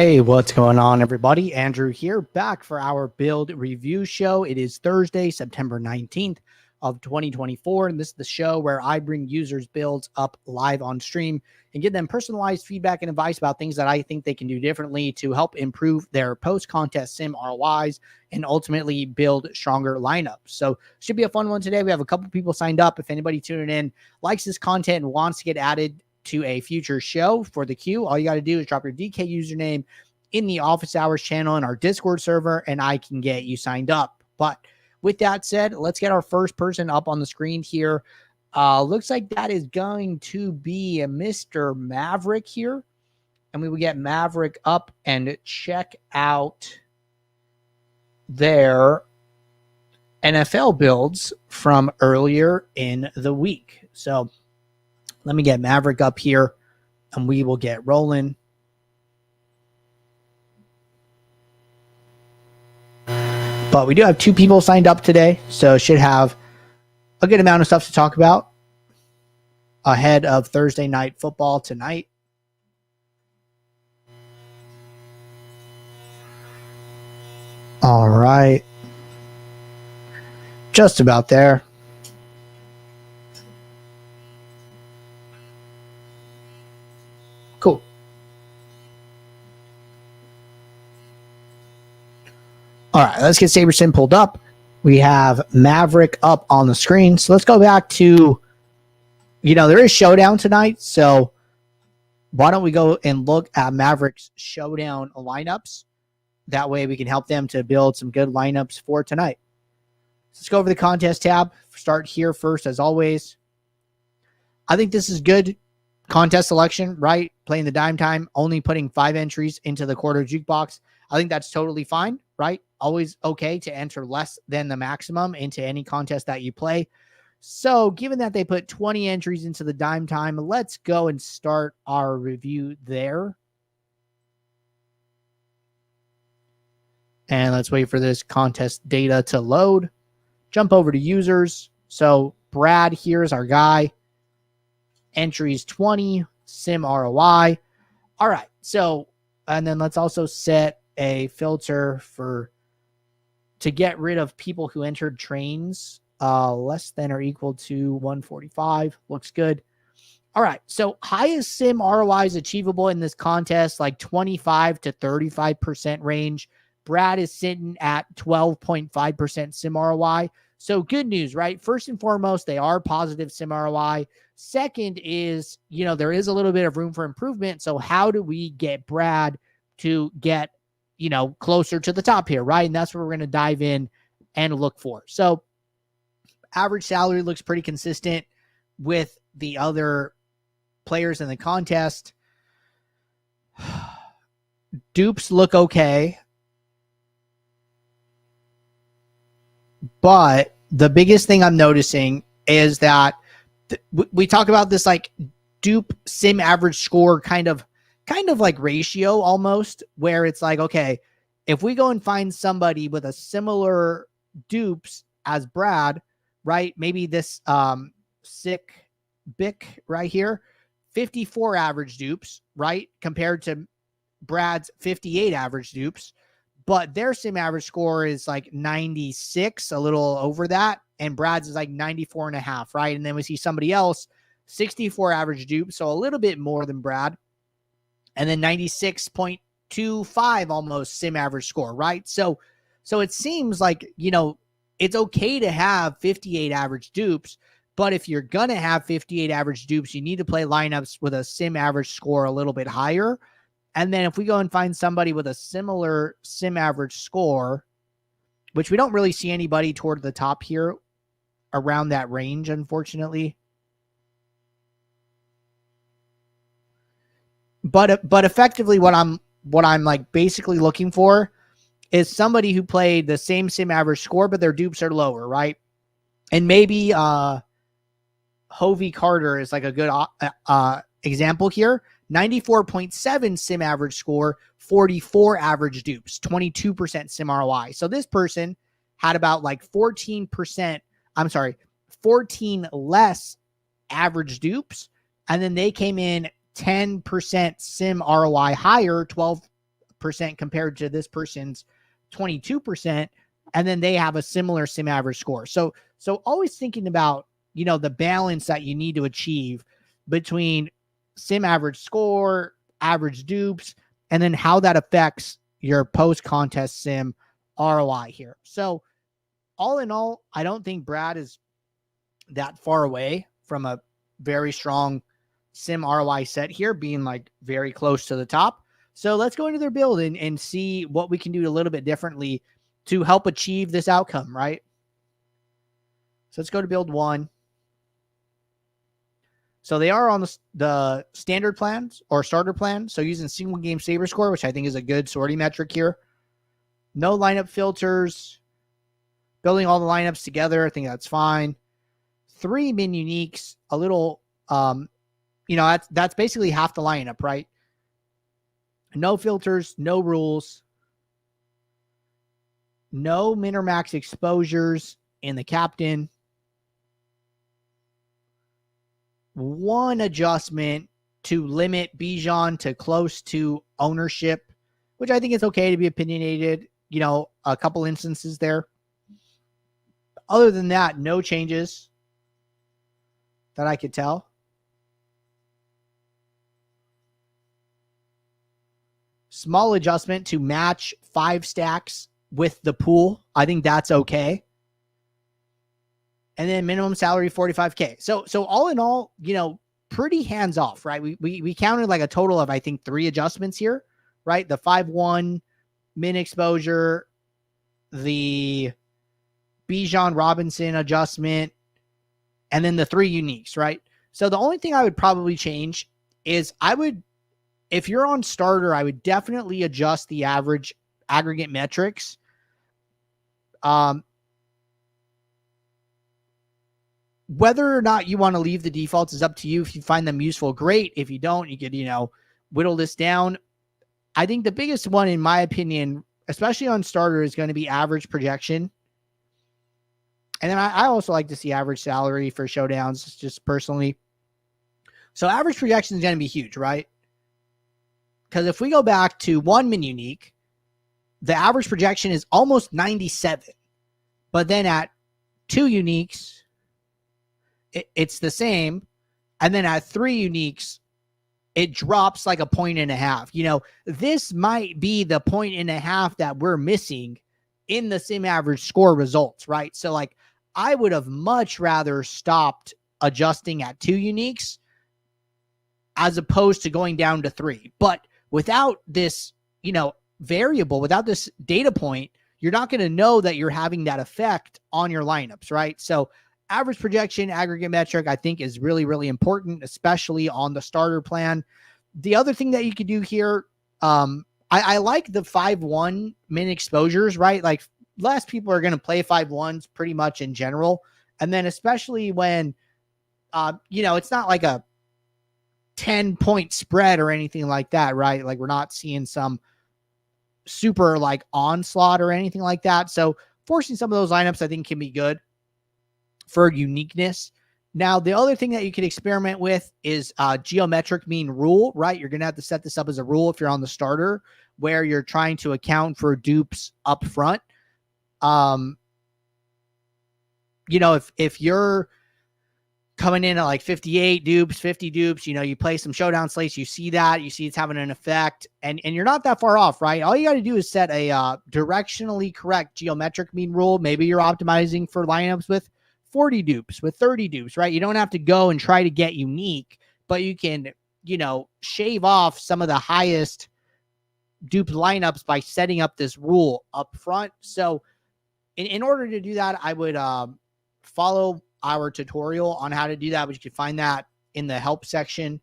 Hey, what's going on, everybody? Andrew here, back for our build review show. It is Thursday, September 19th of 2024, and this is the show where I bring users' builds up live on stream and give them personalized feedback and advice about things that I think they can do differently to help improve their post-contest sim ROIs and ultimately build stronger lineups. So should be a fun one today. We have a couple people signed up. If anybody tuning in likes this content and wants to get added to a future show for the queue, all you got to do is drop your DK username in the office hours channel in our Discord server, and I can get you signed up. But with that said, let's get our first person up on the screen here. Looks like that is going to be a Mr. Maverick here, and we will get Maverick up and check out their NFL builds from earlier in the week. So let me get Maverick up here, and we will get rolling. But we do have two people signed up today, so should have a good amount of stuff to talk about ahead of Thursday night football tonight. All right. Just about there. Cool. All right, let's get SaberSim pulled up. We have Maverick up on the screen. So let's go back to, there is Showdown tonight. So why don't we go and look at Maverick's Showdown lineups? That way we can help them to build some good lineups for tonight. Let's go over the contest tab. Start here first, as always. I think this is good contest selection, right? Playing the dime time, only putting 5 entries into the quarter jukebox. I think that's totally fine, right? Always okay to enter less than the maximum into any contest that you play. So given that they put 20 entries into the dime time, let's go and start our review there. And let's wait for this contest data to load. Jump over to users. So Brad here is our guy. Entries 20, sim ROI. All right. So, and then let's also set a filter to get rid of people who entered trains less than or equal to 145. Looks good. All right. So highest sim ROI is achievable in this contest, like 25 to 35% range. Brad is sitting at 12.5% sim ROI. So good news, right? First and foremost, they are positive sim ROI. Second is, there is a little bit of room for improvement. So how do we get Brad to get, closer to the top here, right? And that's where we're going to dive in and look for. So average salary looks pretty consistent with the other players in the contest. Dupes look okay. But the biggest thing I'm noticing is that we talk about this like dupe sim average score kind of like ratio almost, where it's like, okay, if we go and find somebody with a similar dupes as Brad, right? Maybe this sick Bick right here, 54 average dupes, right? Compared to Brad's 58 average dupes. But their sim average score is like 96, a little over that. And Brad's is like 94.5, right? And then we see somebody else, 64 average dupe, so a little bit more than Brad. And then 96.25 almost sim average score, right? So it seems like, it's okay to have 58 average dupes, but if you're going to have 58 average dupes, you need to play lineups with a sim average score a little bit higher. And then if we go and find somebody with a similar sim average score, which we don't really see anybody toward the top here around that range, unfortunately. But effectively what I'm like basically looking for is somebody who played the same sim average score, but their dupes are lower, right? And maybe Hovey Carter is like a good example here. 94.7 sim average score, 44 average dupes, 22% sim ROI. So this person had about like 14 less average dupes. And then they came in 10% sim ROI higher, 12% 28% compared to this person's 22%, and then they have a similar sim average score. So always thinking about, the balance that you need to achieve between sim average score, average dupes, and then how that affects your post contest sim ROI here. So all in all, I don't think Brad is that far away from a very strong sim ROI set here, being like very close to the top. So let's go into their build and see what we can do a little bit differently to help achieve this outcome, right? So let's go to build 1. So they are on the standard plans or starter plan. So using single game saber score, which I think is a good sorting metric here. No lineup filters. Building all the lineups together, I think that's fine. 3 min uniques, a little, that's basically half the lineup, right? No filters, no rules, no min or max exposures in the captain. 1 adjustment to limit Bijan to close to ownership, which I think is okay to be opinionated, a couple instances there. Other than that, no changes that I could tell. Small adjustment to match 5 stacks with the pool. I think that's okay. And then minimum salary 45K. So all in all, pretty hands off, right? We counted like a total of, I think, 3 adjustments here, right? The 5-1 min exposure, the Bijan Robinson adjustment, and then the 3 uniques, right? So the only thing I would probably change is if you're on starter, I would definitely adjust the average aggregate metrics. Whether or not you want to leave the defaults is up to you. If you find them useful, great. If you don't, you could, whittle this down. I think the biggest one, in my opinion, especially on starter, is going to be average projection. And then I also like to see average salary for showdowns, just personally. So average projection is going to be huge, right? Because if we go back to 1 min unique, the average projection is almost 97. But then at 2 uniques, it's the same. And then at 3 uniques, it drops like a 1.5. This might be the 1.5 that we're missing in the sim average score results, right? So like, I would have much rather stopped adjusting at 2 uniques as opposed to going down to 3. But without this, variable, without this data point, you're not going to know that you're having that effect on your lineups, right? So average projection, aggregate metric, I think is really, really important, especially on the starter plan. The other thing that you could do here, I like the 5-1 min exposures, right? Like, less people are going to play 5-1s pretty much in general. And then especially when, it's not like a 10-point spread or anything like that, right? Like, we're not seeing some super like onslaught or anything like that. So forcing some of those lineups, I think, can be good for uniqueness. Now, the other thing that you can experiment with is geometric mean rule, right? You're going to have to set this up as a rule if you're on the starter, where you're trying to account for dupes up front. If you're coming in at like 58 dupes, 50 dupes, you play some showdown slates, you see it's having an effect, and you're not that far off, right? All you got to do is set a directionally correct geometric mean rule. Maybe you're optimizing for lineups with 40 dupes, with 30 dupes, right? You don't have to go and try to get unique, but you can, shave off some of the highest dupe lineups by setting up this rule up front. So in order to do that, I would follow our tutorial on how to do that, but you can find that in the help section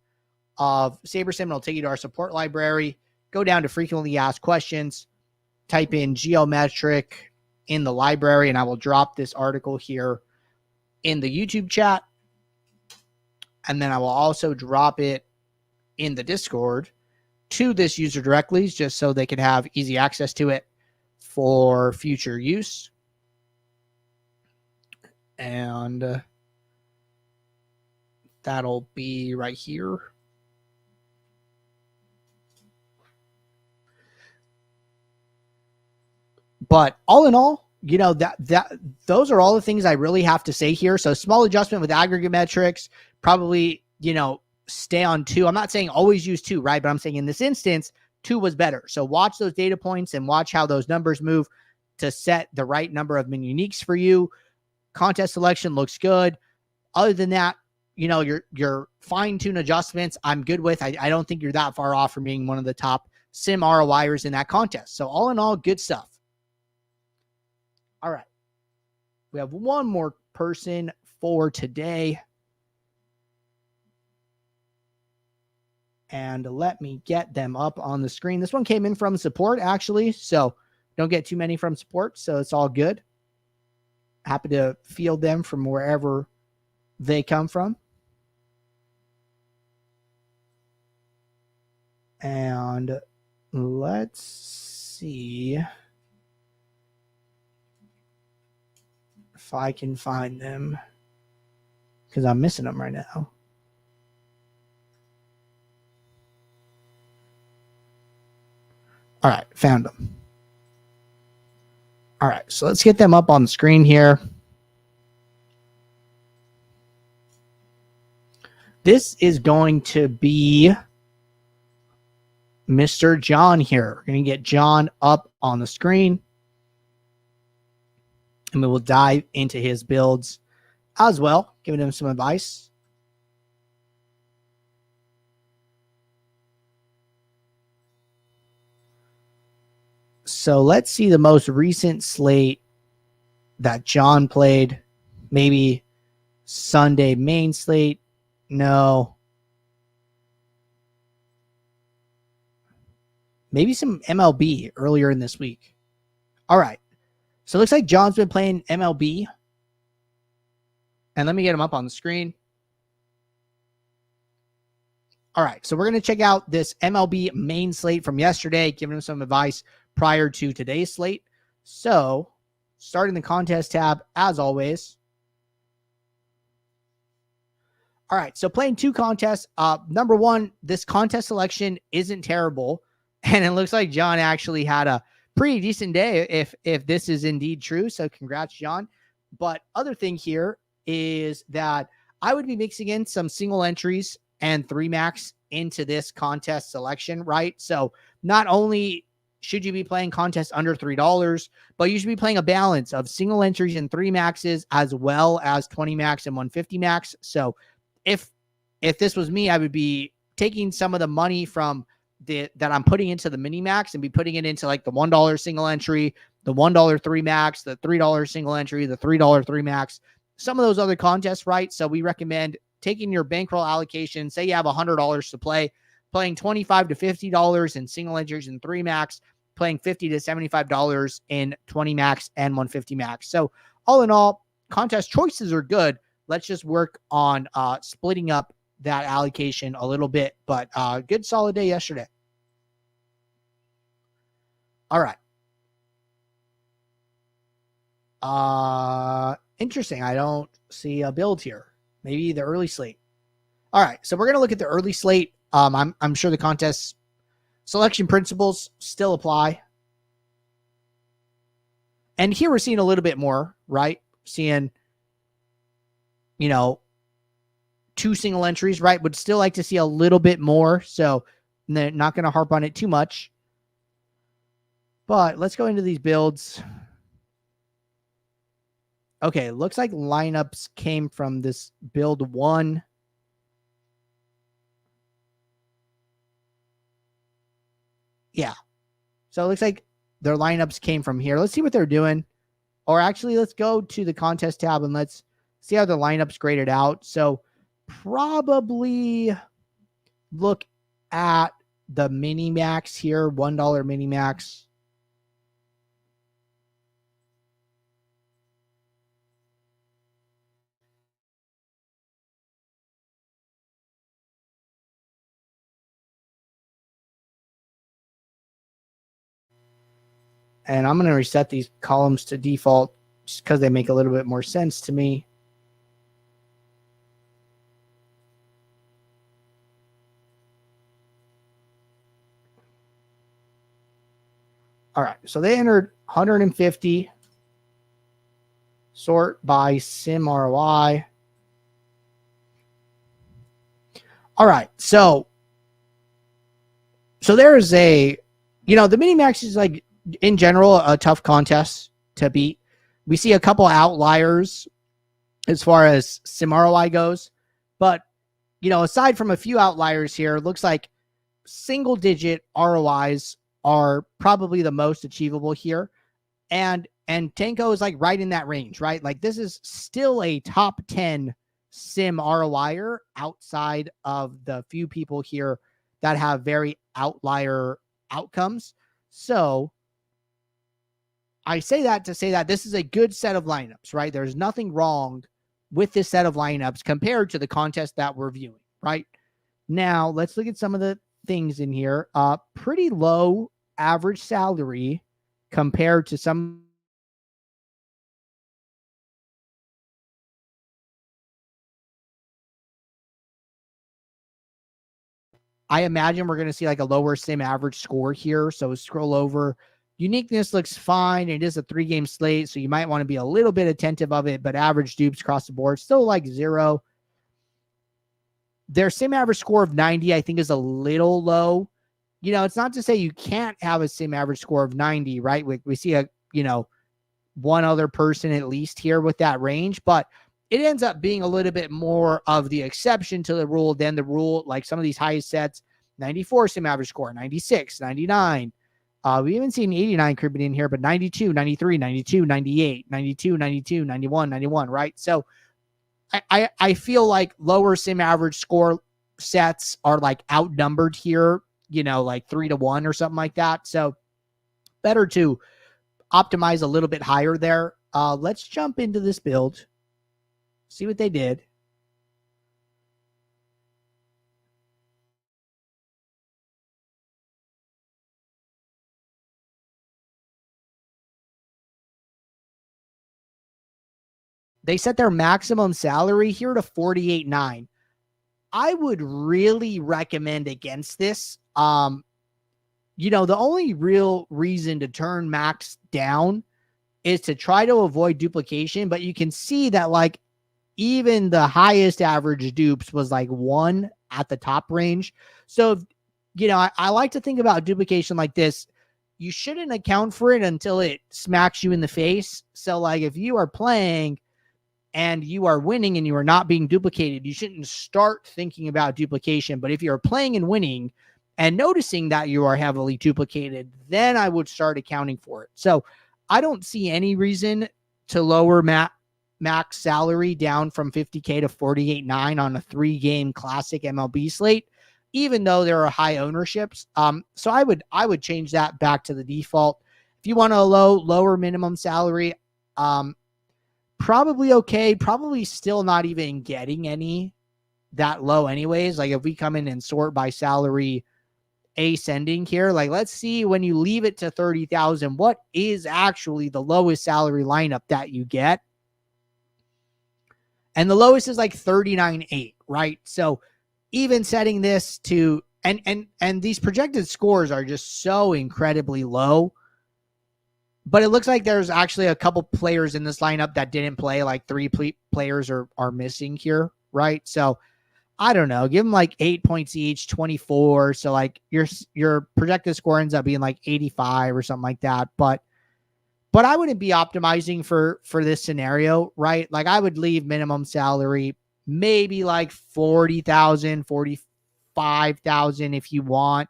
of SaberSim. It'll take you to our support library. Go down to frequently asked questions, type in geometric in the library, and I will drop this article here in the YouTube chat. And then I will also drop it in the Discord to this user directly, just so they can have easy access to it for future use. And that'll be right here. But all in all, those are all the things I really have to say here. So small adjustment with aggregate metrics, probably, stay on 2. I'm not saying always use 2, right? But I'm saying in this instance, 2 was better. So watch those data points and watch how those numbers move to set the right number of min uniques for you. Contest selection looks good. Other than that, your fine-tune adjustments, I'm good with. I don't think you're that far off from being one of the top sim ROIers in that contest. So all in all, good stuff. All right. We have one more person for today. And let me get them up on the screen. This one came in from support, actually. So don't get too many from support. So it's all good. Happy to field them from wherever they come from. And let's see if I can find them, because I'm missing them right now. All right, found them. All right, so let's get them up on the screen here. This is going to be Mr. John here. We're going to get John up on the screen, and we will dive into his builds as well, giving him some advice. So let's see the most recent slate that John played. Maybe Sunday main slate. No. Maybe some MLB earlier in this week. All right. So it looks like John's been playing MLB. And let me get him up on the screen. All right. So we're going to check out this MLB main slate from yesterday, giving him some advice prior to today's slate. So starting the contest tab, as always. All right. So playing 2 contests. Number 1, this contest selection isn't terrible. And it looks like John actually had a pretty decent day if this is indeed true. So congrats, John. But other thing here is that I would be mixing in some single entries and 3 max into this contest selection, right? So not only should you be playing contests under $3, but you should be playing a balance of single entries and 3 maxes as well as 20 max and 150 max. So if this was me, I would be taking some of the money from that I'm putting into the mini max and be putting it into like the $1 single entry, the $1 3 max, the $3 single entry, the $3 3 max, some of those other contests, right? So we recommend taking your bankroll allocation. Say you have $100 to play, playing $25 to $50 in single entries and 3 max, playing $50 to $75 in 20 max and 150 max. So all in all, contest choices are good. Let's just work on splitting up that allocation a little bit, but good solid day yesterday. All right. Interesting. I don't see a build here. Maybe the early slate. All right. So we're going to look at the early slate. I'm sure the contest selection principles still apply. And here we're seeing a little bit more, right? Seeing, 2 single entries, right? Would still like to see a little bit more. So not going to harp on it too much. But let's go into these builds. Okay, looks like lineups came from this build 1. Yeah. So it looks like their lineups came from here. Let's see what they're doing. Or actually, let's go to the contest tab and let's see how the lineups graded out. So probably look at the mini max here, $1 mini max. And I'm going to reset these columns to default just because they make a little bit more sense to me. All right, so they entered 150. Sort by sim ROI. All right, so there is the mini max is like in general a tough contest to beat. We see a couple outliers as far as sim ROI goes, but aside from a few outliers here, it looks like single digit ROIs are probably the most achievable here. And Tanko is like right in that range, right? Like this is still a top 10 sim ROIer outside of the few people here that have very outlier outcomes. So I say that to say that this is a good set of lineups, right? There's nothing wrong with this set of lineups compared to the contest that we're viewing, right? Now, let's look at some of the things in here. Pretty low average salary compared to some. I imagine we're going to see like a lower sim average score here. So scroll over. Uniqueness looks fine. It is a 3-game slate, so you might want to be a little bit attentive of it, but average dupes across the board still like 0. Their sim average score of 90, I think, is a little low. It's not to say you can't have a sim average score of 90, right? We see one other person at least here with that range, but it ends up being a little bit more of the exception to the rule than the rule. Like some of these highest sets, 94 sim average score, 96, 99. We even seen 89 creeping in here, but 92, 93, 92, 98, 92, 92, 91, 91, right? So I feel like lower sim average score sets are like outnumbered here, like 3-1 or something like that. So better to optimize a little bit higher there. Let's jump into this build, see what they did. They set their maximum salary here to 48.9. I would really recommend against this. The only real reason to turn max down is to try to avoid duplication, but you can see that like even the highest average dupes was like 1 at the top range. So, I like to think about duplication like this. You shouldn't account for it until it smacks you in the face. So like if you are playing and you are winning and you are not being duplicated, you shouldn't start thinking about duplication. But if you're playing and winning and noticing that you are heavily duplicated, then I would start accounting for it. So I don't see any reason to lower max salary down from 50K to 48.9 on a 3-game classic MLB slate, even though there are high ownerships. So I would change that back to the default. If you want a lower minimum salary, probably okay. Probably still not even getting any that low anyways. Like if we come in and sort by salary ascending here, like let's see when you leave it to 30,000, what is actually the lowest salary lineup that you get. And the lowest is like 39.8, right? So even setting this to, and these projected scores are just so incredibly low. But it looks like there's actually a couple players in this lineup that didn't play. Like 3 players are missing here, right? So I don't know. Give them like 8 points each, 24. So like your projected score ends up being like 85 or something like that. But I wouldn't be optimizing for this scenario, right? Like I would leave minimum salary maybe like 40,000, 45,000 if you want,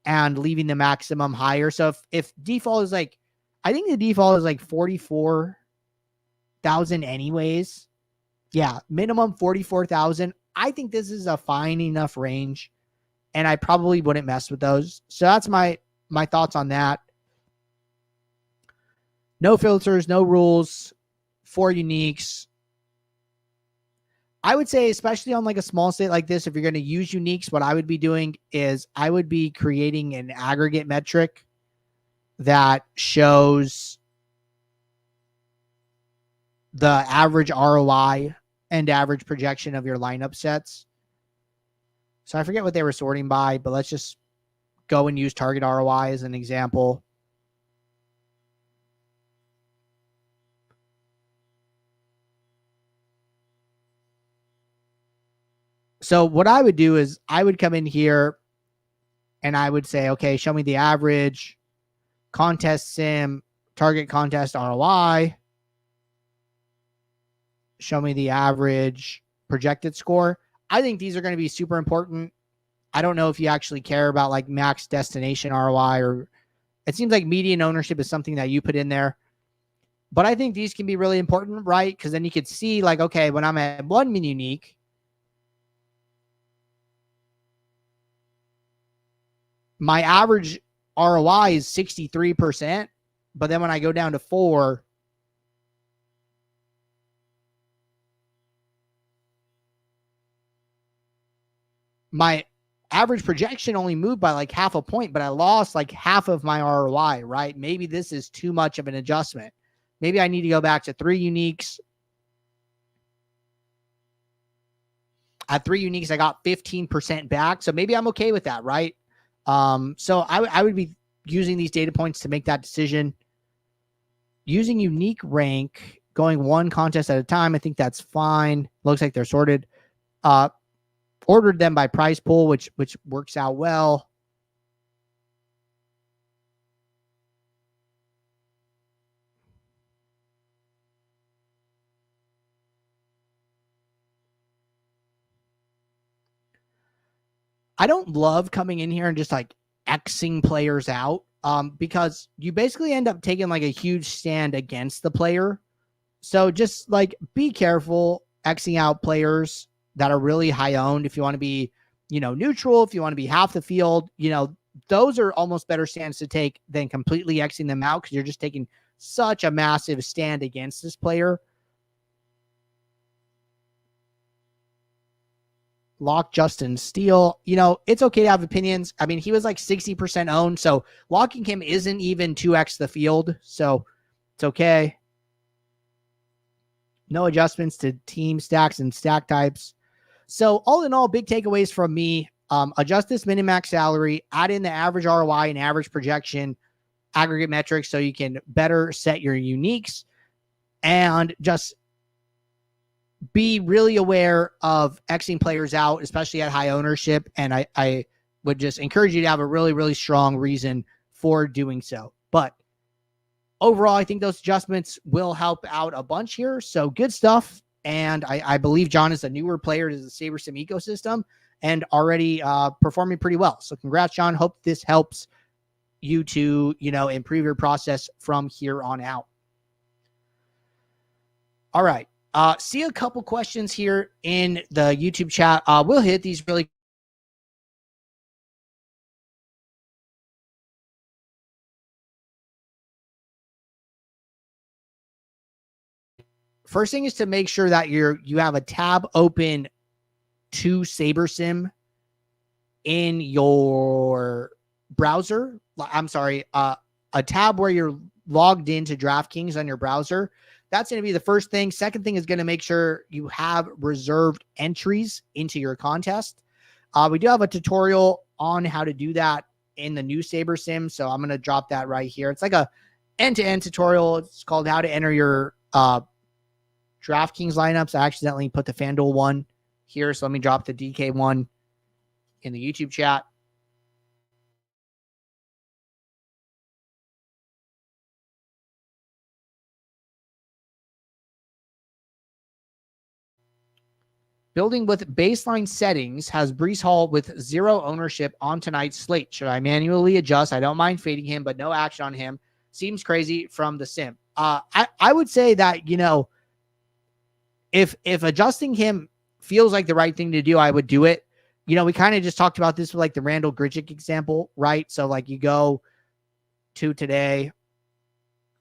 and leaving the maximum higher. So if default is like, I think the default is like 44,000 anyways. Yeah, minimum 44,000. I think this is a fine enough range, and I probably wouldn't mess with those. So that's my thoughts on that. No filters, no rules, 4 uniques. I would say, especially on like a small state like this, if you're going to use uniques, what I would be doing is I would be creating an aggregate metric that shows the average ROI and average projection of your lineup sets. So I forget what they were sorting by, but let's just go and use target ROI as an example. So what I would do is I would come in here and I would say, okay, show me the average contest sim, target contest ROI. Show me the average projected score. I think these are going to be super important. I don't know if you actually care about like max destination ROI, or it seems like median ownership is something that you put in there. But I think these can be really important, right? Because then you could see like, okay, when I'm at 1 min unique, my average ROI is 63%. But then when I go down to 4, my average projection only moved by like half a point, but I lost like half of my ROI, right? Maybe this is too much of an adjustment. Maybe I need to go back to 3 uniques. At 3 uniques, I got 15% back. So maybe I'm okay with that, right? So I would be using these data points to make that decision. Using unique rank, going 1 contest at a time, I think that's fine. Looks like they're sorted. Ordered them by price pool, which works out well. I don't love coming in here and just like Xing players out, because you basically end up taking like a huge stand against the player. So just like be careful Xing out players that are really high owned. If you want to be, neutral, if you want to be half the field, those are almost better stands to take than completely Xing them out, because you're just taking such a massive stand against this player. Lock Justin Steele. It's okay to have opinions. I mean, he was like 60% owned, so locking him isn't even 2x the field, so it's okay. No adjustments to team stacks and stack types. So all in all, big takeaways from me. Adjust this min-max salary, add in the average ROI and average projection aggregate metrics so you can better set your uniques, and just be really aware of Xing players out, especially at high ownership. And I would just encourage you to have a really, really strong reason for doing so. But overall, I think those adjustments will help out a bunch here. So good stuff. And I believe John is a newer player to the SaberSim ecosystem and already performing pretty well. So congrats, John. Hope this helps you to, improve your process from here on out. All right. See a couple questions here in the YouTube chat. We'll hit these really. First thing is to make sure that you have a tab open to SaberSim in your browser. I'm sorry, a tab where you're logged into DraftKings on your browser. That's going to be the first thing. Second thing is going to make sure you have reserved entries into your contest. We do have a tutorial on how to do that in the new SaberSim, so I'm going to drop that right here. It's like a end-to-end tutorial. It's called How to Enter Your DraftKings lineups. I accidentally put the FanDuel one here, so let me drop the DK one in the YouTube chat. Building with baseline settings has Breece Hall with 0 ownership on tonight's slate. Should I manually adjust? I don't mind fading him, but no action on him. Seems crazy from the sim. I would say that, if adjusting him feels like the right thing to do, I would do it. We kind of just talked about this with like the Randall Grichuk example, right? So like you go to today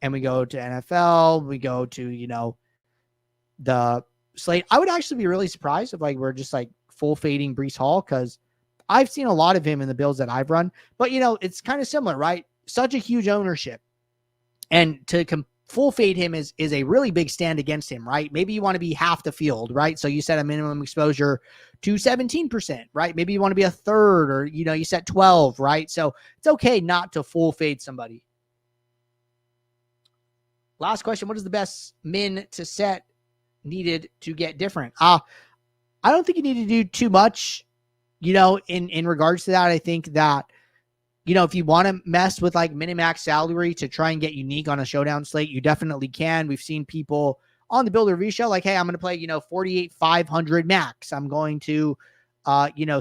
and we go to NFL, we go to, the slate. I would actually be really surprised if like we're just like full fading Breece Hall, because I've seen a lot of him in the builds that I've run. But it's kind of similar, right? Such a huge ownership, and to full fade him is a really big stand against him, right? Maybe you want to be half the field, right? So you set a minimum exposure to 17%, right? Maybe you want to be a third, or you set 12, right? So it's okay not to full fade somebody. Last question: what is the best min to set needed to get different? I don't think you need to do too much, in regards to that. I think that, if you want to mess with like minimax salary to try and get unique on a showdown slate, you definitely can. We've seen people on the Builder Review show like, hey, I'm going to play, 48,500 max. I'm going to,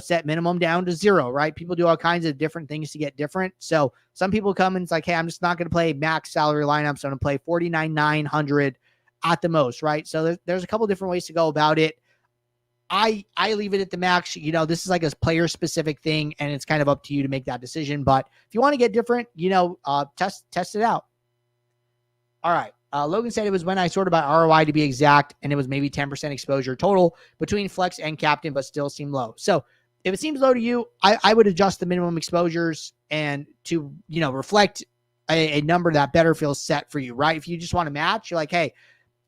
set minimum down to 0, right? People do all kinds of different things to get different. So some people come and it's like, hey, I'm just not going to play max salary lineups. So I'm going to play 49,900 at the most, right? So there's a couple different ways to go about it. I leave it at the max. This is like a player specific thing, and it's kind of up to you to make that decision. But if you want to get different, test it out. All right. Logan said it was when I sorted by ROI to be exact, and it was maybe 10% exposure total between flex and captain, but still seemed low. So if it seems low to you, I would adjust the minimum exposures and to, reflect a number that better feels set for you, right? If you just want to match, you're like, hey,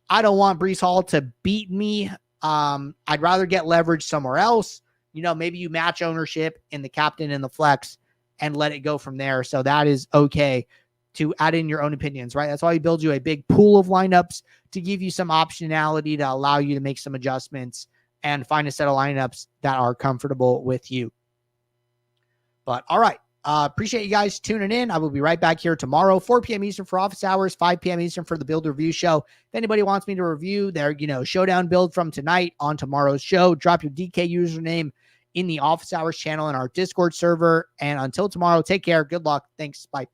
I don't want Breece Hall to beat me. I'd rather get leverage somewhere else. Maybe you match ownership in the captain and the flex and let it go from there. So that is okay to add in your own opinions, right? That's why we build you a big pool of lineups to give you some optionality to allow you to make some adjustments and find a set of lineups that are comfortable with you. But all right. Appreciate you guys tuning in. I will be right back here tomorrow, 4 p.m. Eastern for office hours, 5 p.m. Eastern for the Build Review show. If anybody wants me to review their, showdown build from tonight on tomorrow's show, drop your DK username in the office hours channel in our Discord server. And until tomorrow, take care. Good luck. Thanks. Bye.